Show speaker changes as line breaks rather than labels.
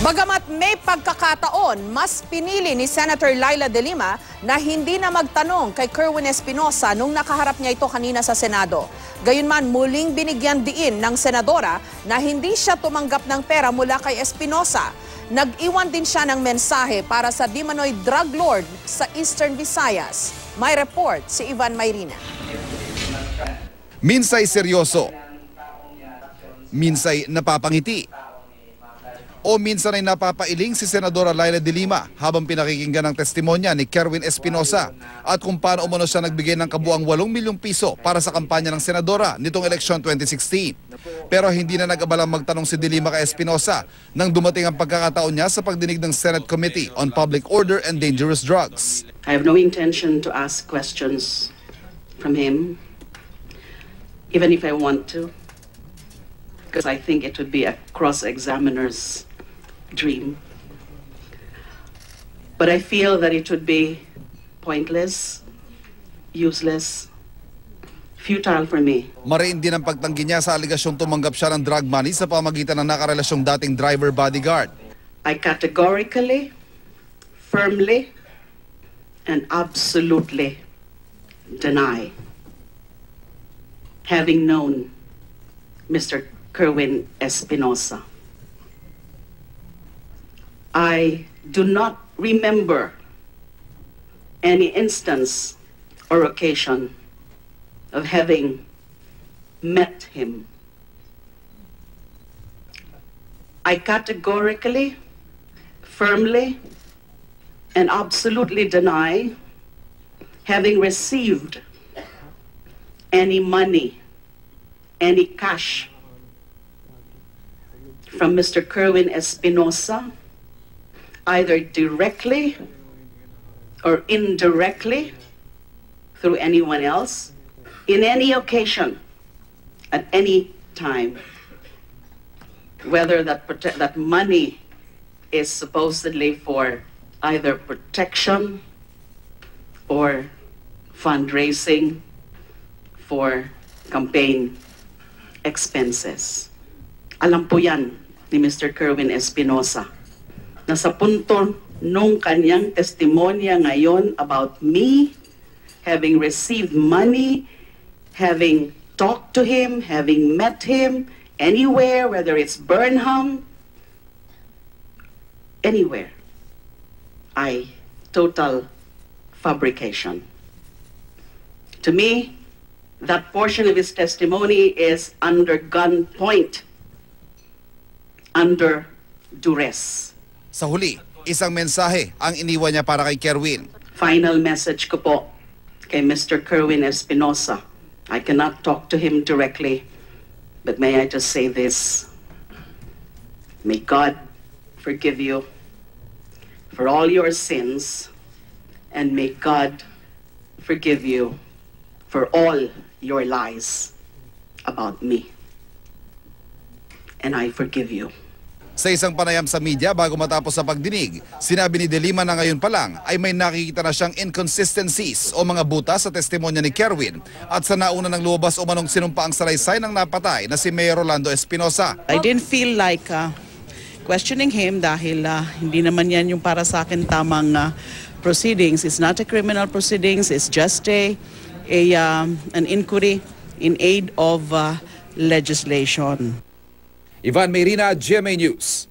Bagamat may pagkakataon, mas pinili ni Senator Leila De Lima na hindi na magtanong kay Kerwin Espinosa nung nakaharap niya ito kanina sa Senado. Gayunman, muling binigyan diin ng senadora na hindi siya tumanggap ng pera mula kay Espinosa. Nag-iwan din siya ng mensahe para sa di manoy drug lord sa Eastern Visayas. May report si Ivan Mayrina.
Minsay seryoso, minsay napapangiti, o minsan ay napapailing si Senadora Leila De Lima habang pinakikinggan ang testimonya ni Kerwin Espinosa at kung paano umano siya nagbigay ng kabuang 8 milyong piso para sa kampanya ng senadora nitong eleksyon 2016. Pero hindi na nag-abalang magtanong si De Lima kay Espinosa nang dumating ang pagkakataon niya sa pagdinig ng Senate Committee on Public Order and Dangerous Drugs.
I have no intention to ask questions from him, even if I want to, because I think it would be a cross-examiner's dream. But I feel that it would be pointless, useless, futile for me.
Mariin din ang pagtanggi niya sa aligasyong tumanggap siya ng drug money sa pamagitan ng nakarelasyong dating driver bodyguard.
I categorically, firmly, and absolutely deny having known Mr. Kerwin Espinosa. I do not remember any instance or occasion of having met him. I categorically, firmly, and absolutely deny having received any money, any cash from Mr. Kerwin Espinosa, either directly or indirectly through anyone else, in any occasion, at any time, whether that money is supposedly for either protection or fundraising for campaign expenses. Alam po yan ni Mr. Kerwin Espinosa na sa punto nung kanyang testimonya ngayon about me having received money, having talked to him, having met him anywhere, whether it's Burnham, anywhere, total fabrication. To me, that portion of his testimony is under gunpoint, under duress.
Sa huli, isang mensahe ang iniwan niya para kay Kerwin.
Final message ko po kay Mr. Kerwin Espinosa. I cannot talk to him directly, but may I just say this. May God forgive you for all your sins, and may God forgive you for all your lies about me. And I forgive you.
Sa isang panayam sa media bago matapos sa pagdinig, sinabi ni De Lima na ngayon pa lang ay may nakikita na siyang inconsistencies o mga butas sa testimonya ni Kerwin at sa nauna ng lumabas umanong sinumpaang salaysay ng napatay na si Mayor Rolando Espinosa.
I didn't feel like questioning him dahil hindi naman yan yung para sa akin tamang proceedings. It's not a criminal proceedings, it's just an inquiry in aid of legislation.
Ivan Mayrina, GMA News.